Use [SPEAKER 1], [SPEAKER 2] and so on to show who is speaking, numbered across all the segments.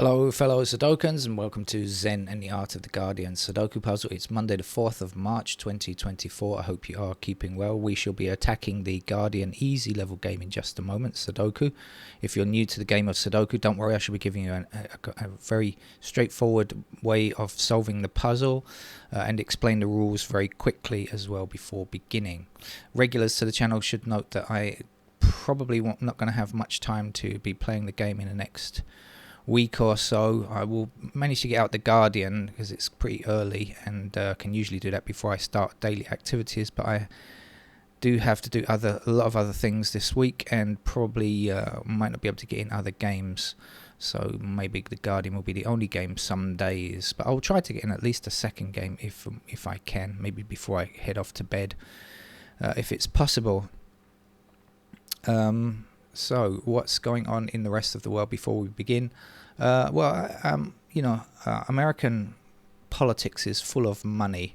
[SPEAKER 1] Hello fellow Sudokans and welcome to Zen and the Art of the Guardian Sudoku puzzle. It's Monday the 4th of March 2024. I hope you are keeping well. We shall be attacking the Guardian easy level game in just a moment, Sudoku. If you're new to the game of Sudoku, don't worry, I shall be giving you a very straightforward way of solving the puzzle and explain the rules very quickly as well before beginning. Regulars to the channel should note that I probably not going to have much time to be playing the game in the next week or so. I will manage to get out the Guardian because it's pretty early and can usually do that before I start daily activities, but I do have to do a lot of other things this week and probably might not be able to get in other games, so maybe the Guardian will be the only game some days, but I'll try to get in at least a second game if I can, maybe before I head off to bed, if it's possible. So what's going on in the rest of the world before we begin? American politics is full of money,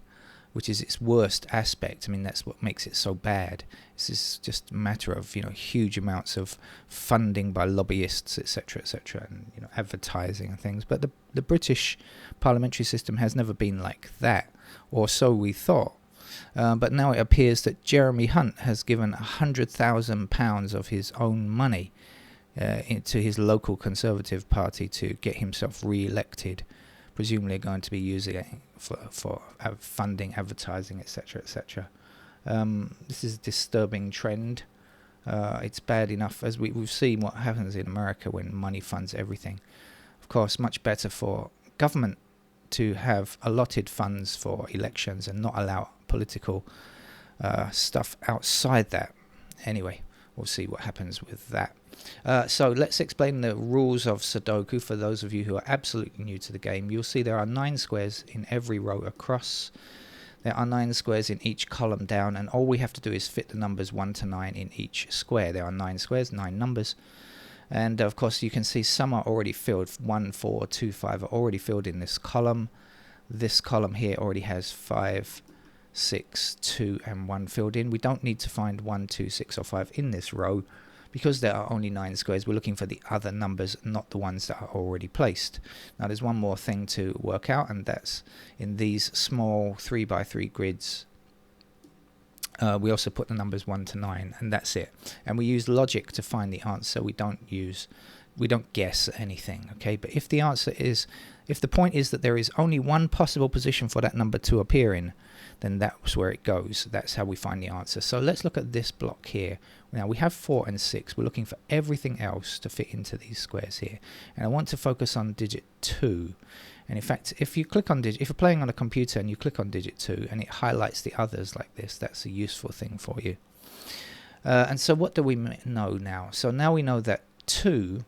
[SPEAKER 1] which is its worst aspect. I mean, that's what makes it so bad. This is just a matter of, huge amounts of funding by lobbyists, etc., and, advertising and things. But the British parliamentary system has never been like that, or so we thought. But now it appears that Jeremy Hunt has given £100,000 of his own money into his local Conservative Party to get himself re-elected. Presumably going to be using it for funding, advertising, etc. This is a disturbing trend. It's bad enough, as we've seen what happens in America when money funds everything. Of course, much better for government to have allotted funds for elections and not allow political stuff outside that. Anyway, we'll see what happens with that. So let's explain the rules of Sudoku for those of you who are absolutely new to the game. You'll see there are 9 squares in every row across. There are 9 squares in each column down, and all we have to do is fit the numbers 1 to 9 in each square. There are 9 squares, 9 numbers. And of course you can see some are already filled. 1, 4, 2, 5 are already filled in this column. This column here already has 5, 6, 2 and 1 filled in. We don't need to find 1, 2, 6 or 5 in this row because there are only 9 squares. We're looking for the other numbers, not the ones that are already placed. Now there's one more thing to work out, and that's in these small 3x3 grids. We also put the numbers 1 to 9, and that's it. And we use logic to find the answer. We don't guess anything, okay? But if the point is that there is only one possible position for that number to appear in, then that's where it goes. That's how we find the answer. So let's look at this block here. Now we have 4 and 6. We're looking for everything else to fit into these squares here. And I want to focus on digit 2. And in fact, if you're playing on a computer and you click on digit 2 and it highlights the others like this, that's a useful thing for you. And so what do we know now? So now we know that 2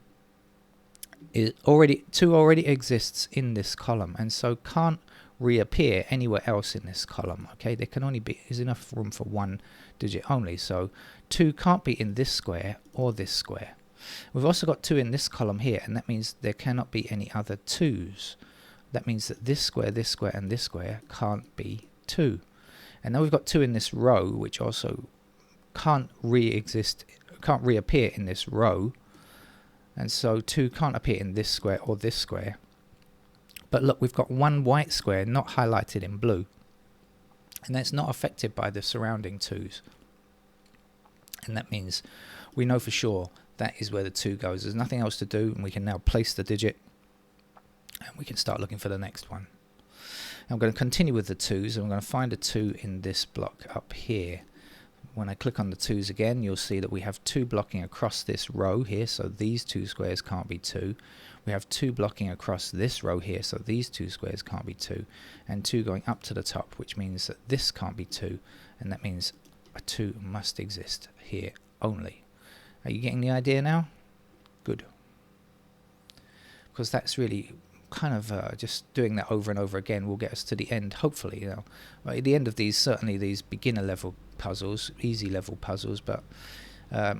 [SPEAKER 1] already exists in this column, and so can't reappear anywhere else in this column. Okay, there can only is enough room for one digit only, so 2 can't be in this square or this square. We've also got 2 in this column here, and that means there cannot be any other 2s. That means that this square, and this square can't be 2. And now we've got 2 in this row, which also can't reappear in this row. And so 2 can't appear in this square or this square. But look, we've got one white square not highlighted in blue, and that's not affected by the surrounding 2s. And that means we know for sure that is where the 2 goes. There's nothing else to do, and we can now place the digit, and we can start looking for the next one. I'm going to continue with the 2s, and I'm going to find a 2 in this block up here. When I click on the 2s again, you'll see that we have 2 blocking across this row here, so these 2 squares can't be 2. We have 2 blocking across this row here, so these 2 squares can't be 2. And 2 going up to the top, which means that this can't be 2, and that means a 2 must exist here only. Are you getting the idea now? Good. Because that's really kind of just doing that over and over again will get us to the end, hopefully. At the end of these, certainly these beginner level puzzles, easy level puzzles, but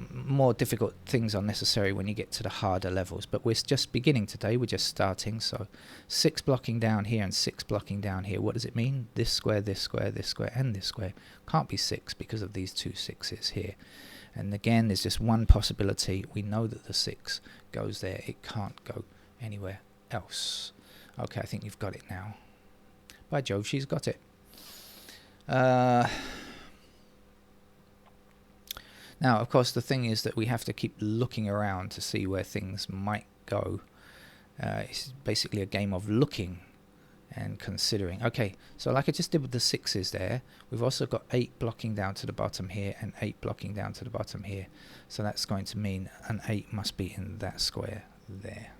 [SPEAKER 1] more difficult things are necessary when you get to the harder levels. But we're just beginning today, we're just starting. So 6 blocking down here and 6 blocking down here. What does it mean? This square, this square, this square and this square can't be 6 because of these 2 6s here. And again, there's just one possibility. We know that the 6 goes there. It can't go anywhere else. Okay, I think you've got it now. By Jove, she's got it. Now, of course, the thing is that we have to keep looking around to see where things might go. It's basically a game of looking and considering. Okay, so like I just did with the 6s there, we've also got 8 blocking down to the bottom here and 8 blocking down to the bottom here. So that's going to mean an 8 must be in that square there.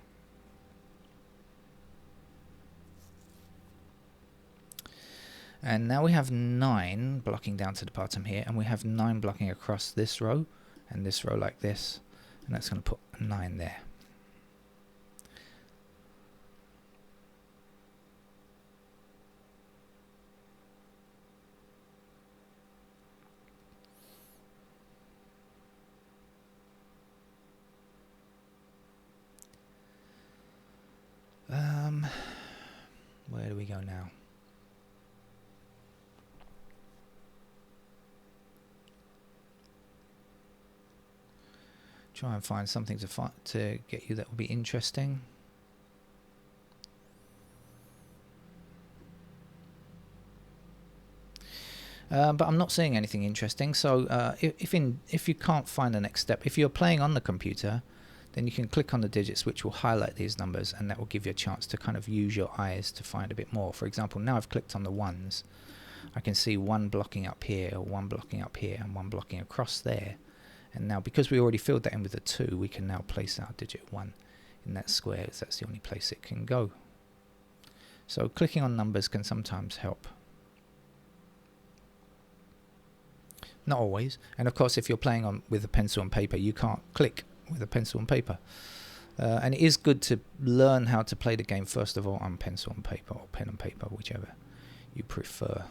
[SPEAKER 1] And now we have 9 blocking down to the bottom here, and we have 9 blocking across this row and this row like this, and that's going to put a 9 there. Where do we go now? Try and find something to get you that will be interesting. But I'm not seeing anything interesting. So if you can't find the next step, if you're playing on the computer, then you can click on the digits, which will highlight these numbers, and that will give you a chance to kind of use your eyes to find a bit more. For example, now I've clicked on the 1s. I can see 1 blocking up here, 1 blocking up here, and 1 blocking across there. And now, because we already filled that in with a 2, we can now place our digit 1 in that square, as that's the only place it can go. So clicking on numbers can sometimes help. Not always. And of course, if you're playing with a pencil and paper, you can't click with a pencil and paper. And it is good to learn how to play the game, first of all, on pencil and paper, or pen and paper, whichever you prefer.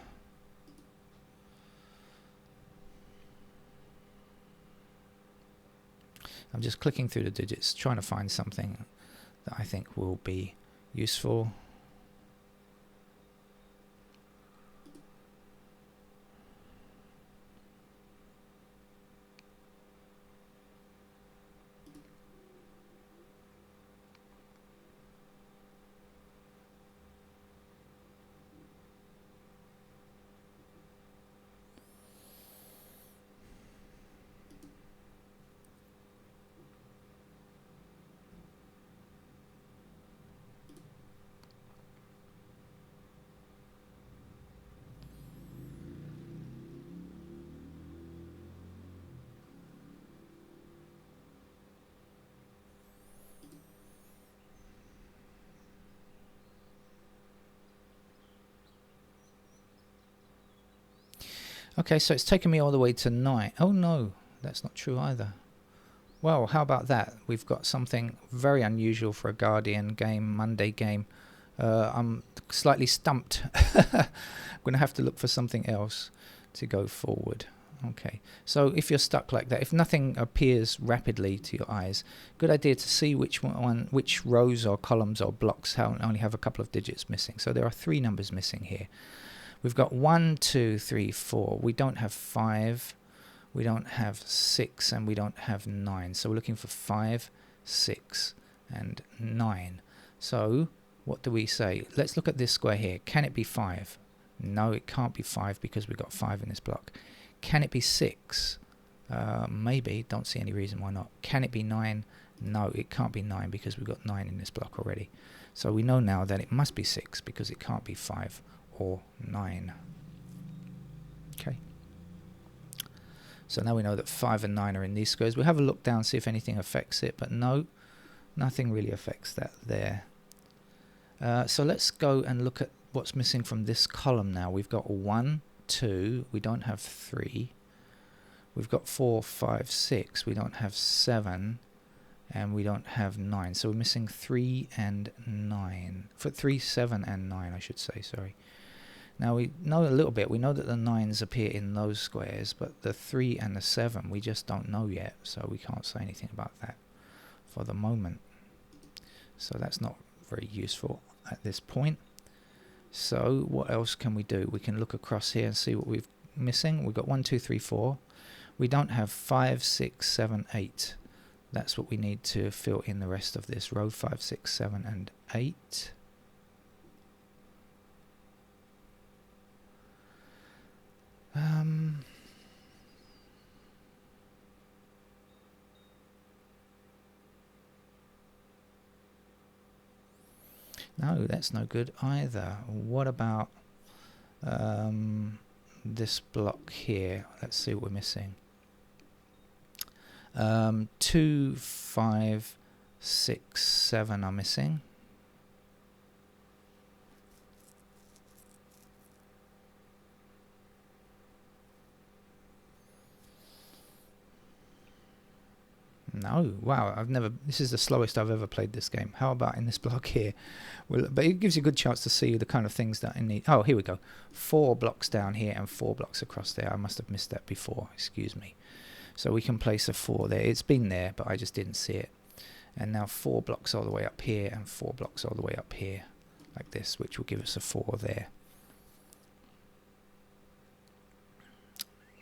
[SPEAKER 1] I'm just clicking through the digits, trying to find something that I think will be useful. Okay, so it's taken me all the way to 9. Oh no, that's not true either. Well, how about that? We've got something very unusual for a Guardian game, Monday game. I'm slightly stumped. I'm going to have to look for something else to go forward. Okay, so if you're stuck like that, if nothing appears rapidly to your eyes, good idea to see which rows or columns or blocks only have a couple of digits missing. So there are 3 numbers missing here. We've got 1, 2, 3, 4. We don't have 5. We don't have 6, and we don't have 9. So we're looking for 5, 6, and 9. So what do we say? Let's look at this square here. Can it be 5? No, it can't be 5 because we've got 5 in this block. Can it be 6? Maybe. Don't see any reason why not. Can it be 9? No, it can't be 9 because we've got 9 in this block already. So we know now that it must be 6 because it can't be 5 or 9. Okay. So now we know that 5 and 9 are in these squares. We'll have a look down, see if anything affects it, but no, nothing really affects that there. So let's go and look at what's missing from this column now. We've got 1, 2, we don't have 3. We've got 4, 5, 6, we don't have 7, and we don't have 9. So we're missing 3 and 9. For 3, 7, and 9, I should say, sorry. Now we know a little bit. We know that the 9s appear in those squares, but the 3 and the 7 we just don't know yet, so we can't say anything about that for the moment. So that's not very useful at this point. So what else can we do? We can look across here and see what we've missing. We've got 1, 2, 3, 4. We don't have 5, 6, 7, 8. That's what we need to fill in the rest of this row, 5, 6, 7, and 8. No, that's no good either. What about this block here? Let's see what we're missing. 2, 5, 6, 7 are missing. No, wow, this is the slowest I've ever played this game. How about in this block here? Well, but it gives you a good chance to see the kind of things that I need. Oh, here we go. 4 blocks down here and 4 blocks across there. I must have missed that before, excuse me. So we can place a 4 there. It's been there, but I just didn't see it. And now 4 blocks all the way up here and 4 blocks all the way up here, like this, which will give us a 4 there.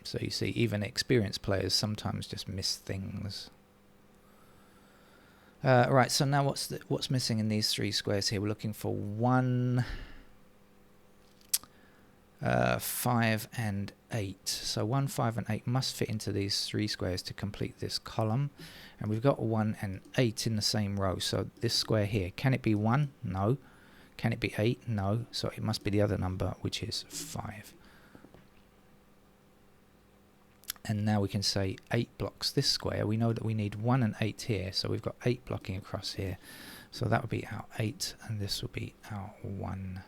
[SPEAKER 1] So you see, even experienced players sometimes just miss things. Right, so now what's missing in these 3 squares here? We're looking for 1, 5 and 8. So 1, 5 and 8 must fit into these 3 squares to complete this column. And we've got 1 and 8 in the same row. So this square here, can it be 1? No. Can it be 8? No. So it must be the other number, which is 5. And now we can say 8 blocks this square. We know that we need 1 and 8 here, so we've got 8 blocking across here. So that would be our 8, and this would be our 1.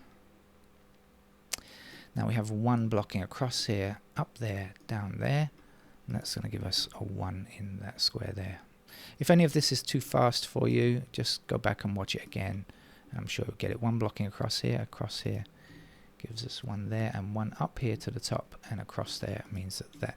[SPEAKER 1] Now we have 1 blocking across here, up there, down there, and that's going to give us a 1 in that square there. If any of this is too fast for you, just go back and watch it again. I'm sure you'll get it. 1 blocking across here, gives us 1 there, and 1 up here to the top, and across there means that that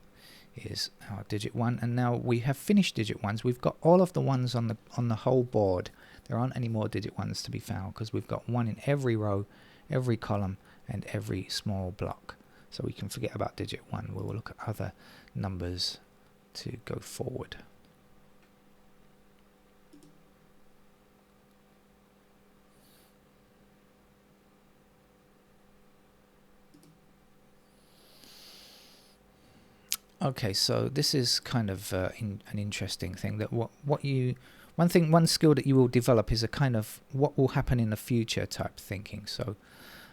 [SPEAKER 1] is our digit 1. And now we have finished digit 1s. We've got all of the 1s on the whole board. There aren't any more digit 1s to be found because we've got 1 in every row, every column, and every small block. So we can forget about digit 1. We'll look at other numbers to go forward. Okay, so this is kind of an interesting thing. That one skill that you will develop is a kind of what will happen in the future type thinking. So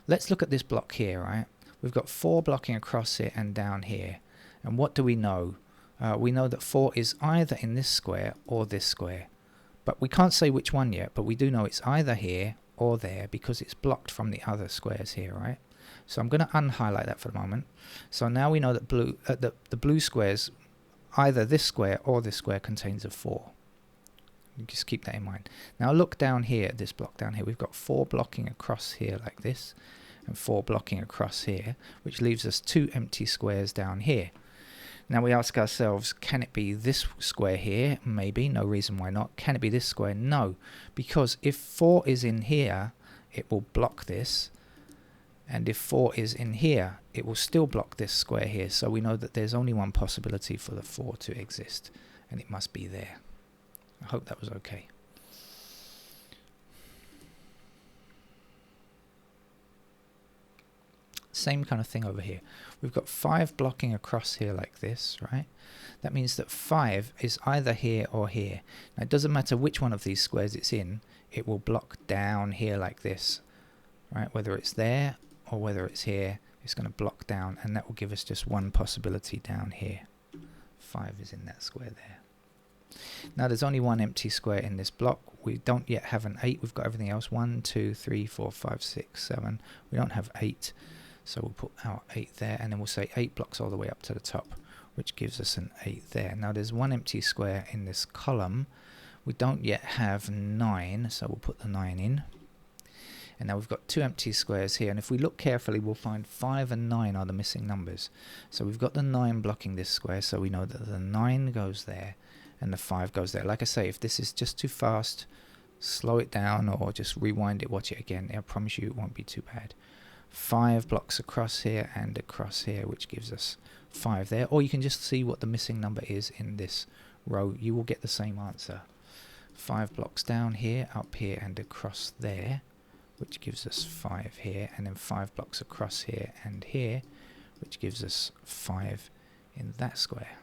[SPEAKER 1] let's look at this block here, right? We've got 4 blocking across it and down here. And what do we know? We know that 4 is either in this square or this square. But we can't say which one yet, but we do know it's either here or there because it's blocked from the other squares here, right? So I'm going to unhighlight that for the moment. So now we know that the blue squares, either this square or this square contains a 4. You just keep that in mind. Now look down here at this block down here. We've got 4 blocking across here like this and 4 blocking across here, which leaves us 2 empty squares down here. Now we ask ourselves, can it be this square here? Maybe, no reason why not. Can it be this square? No, because if 4 is in here, it will block this. And if 4 is in here, it will still block this square here. So we know that there's only one possibility for the 4 to exist, and it must be there. I hope that was okay. Same kind of thing over here. We've got 5 blocking across here like this, right? That means that 5 is either here or here. Now it doesn't matter which one of these squares it's in, it will block down here like this, right? Whether it's there or whether it's here, it's going to block down, and that will give us just one possibility down here. 5 is in that square there. Now there's only one empty square in this block. We don't yet have an 8. We've got everything else. 1, 2, 3, 4, 5, 6, 7. We don't have 8. So we'll put our 8 there, and then we'll say 8 blocks all the way up to the top, which gives us an 8 there. Now there's one empty square in this column. We don't yet have 9, so we'll put the 9 in. And now we've got 2 empty squares here, and if we look carefully we'll find 5 and 9 are the missing numbers. So we've got the 9 blocking this square, so we know that the 9 goes there and the 5 goes there. Like I say, if this is just too fast, slow it down or just rewind it, watch it again. I promise you it won't be too bad. 5 blocks across here and across here, which gives us 5 there. Or you can just see what the missing number is in this row. You will get the same answer. 5 blocks down here, up here and across there, which gives us 5 here, and then 5 blocks across here and here, which gives us 5 in that square.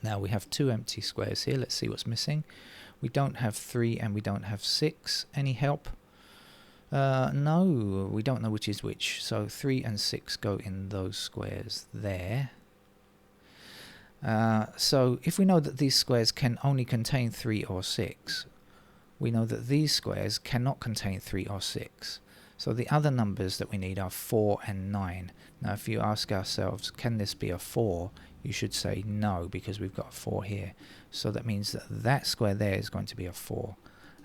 [SPEAKER 1] Now we have 2 empty squares here. Let's see what's missing. We don't have 3 and we don't have 6. Any help? No, we don't know which is which. So 3 and 6 go in those squares there. So if we know that these squares can only contain 3 or 6, we know that these squares cannot contain 3 or 6. So the other numbers that we need are 4 and 9. Now if you ask ourselves, can this be a 4? You should say no, because we've got a 4 here. So that means that that square there is going to be a 4,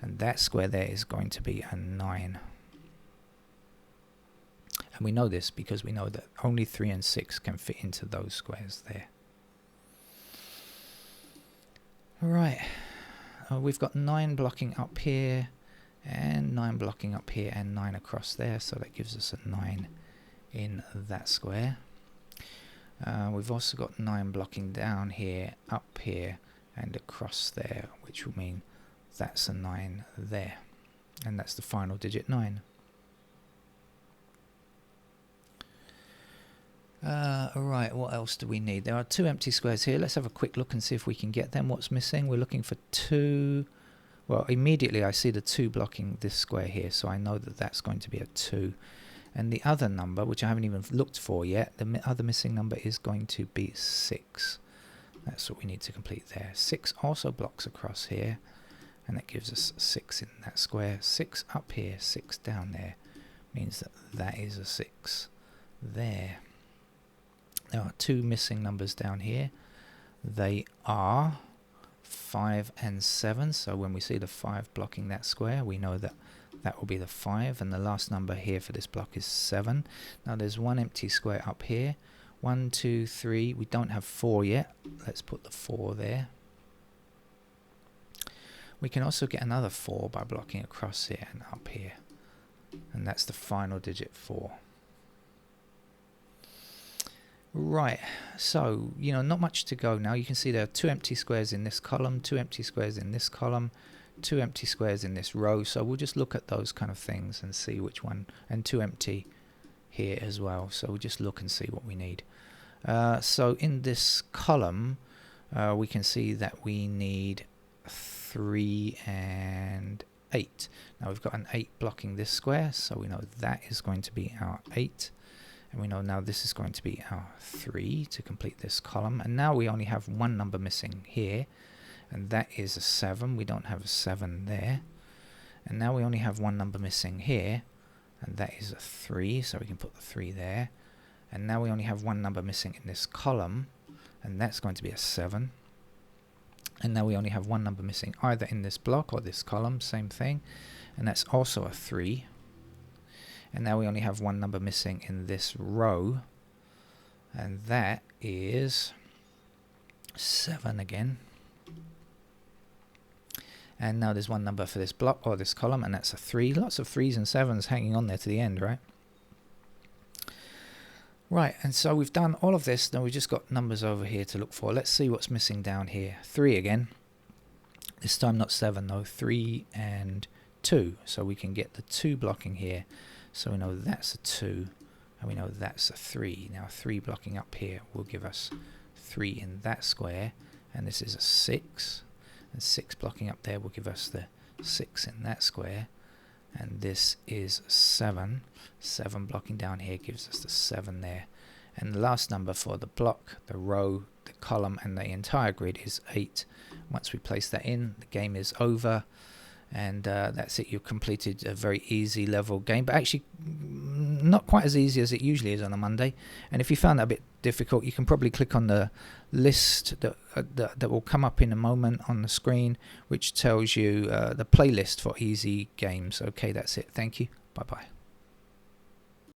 [SPEAKER 1] and that square there is going to be a 9. And we know this because we know that only 3 and 6 can fit into those squares there. Right, we've got 9 blocking up here, and 9 blocking up here, and 9 across there, so that gives us a 9 in that square. We've also got 9 blocking down here, up here, and across there, which will mean that's a 9 there. And that's the final digit 9. Alright, what else do we need? There are 2 empty squares here. Let's have a quick look and see if we can get them. What's missing? We're looking for 2. Well, immediately I see the 2 blocking this square here, so I know that that's going to be a 2. And the other number, which I haven't even looked for yet, the other missing number is going to be 6. That's what we need to complete there. 6 also blocks across here, and that gives us 6 in that square. 6 up here, 6 down there, means that that is a 6 there. There are 2 missing numbers down here. They are 5 and 7, so when we see the 5 blocking that square, we know that that will be the 5, and the last number here for this block is 7. Now there's 1 empty square up here. 1, 2, 3. We don't have 4 yet. Let's put the 4 there. We can also get another 4 by blocking across here and up here, and that's the final digit 4. Right, so not much to go now. You can see there are 2 empty squares in this column, 2 empty squares in this column, 2 empty squares in this row. So we'll just look at those kind of things and see which one, and 2 empty here as well. So we'll just look and see what we need. So in this column, we can see that we need 3 and 8. Now we've got an 8 blocking this square, so we know that is going to be our 8. And we know now this is going to be our 3 to complete this column. And now we only have 1 number missing here, and that is a 7. We don't have a 7 there. And now we only have 1 number missing here, and that is a 3, so we can put the 3 there. And now we only have 1 number missing in this column, and that's going to be a 7. And now we only have 1 number missing either in this block or this column, same thing, and that's also a 3. And now we only have 1 number missing in this row, and that is 7 again. And now there's 1 number for this block or this column, and that's a 3. Lots of 3s and 7s hanging on there to the end, right? Right, and so we've done all of this. Now we've just got numbers over here to look for. Let's see what's missing down here. 3 again. This time not 7 though. 3 and 2. So we can get the 2 blocking here. So we know that's a 2, and we know that's a 3. Now 3 blocking up here will give us 3 in that square, and this is a 6. And 6 blocking up there will give us the 6 in that square, and this is 7. 7 blocking down here gives us the 7 there. And the last number for the block, the row, the column, and the entire grid is 8. Once we place that in, the game is over. And that's it. You've completed a very easy level game, but actually not quite as easy as it usually is on a Monday. And if you found that a bit difficult, you can probably click on the list that will come up in a moment on the screen, which tells you the playlist for easy games. Okay, that's it. Thank you. Bye bye.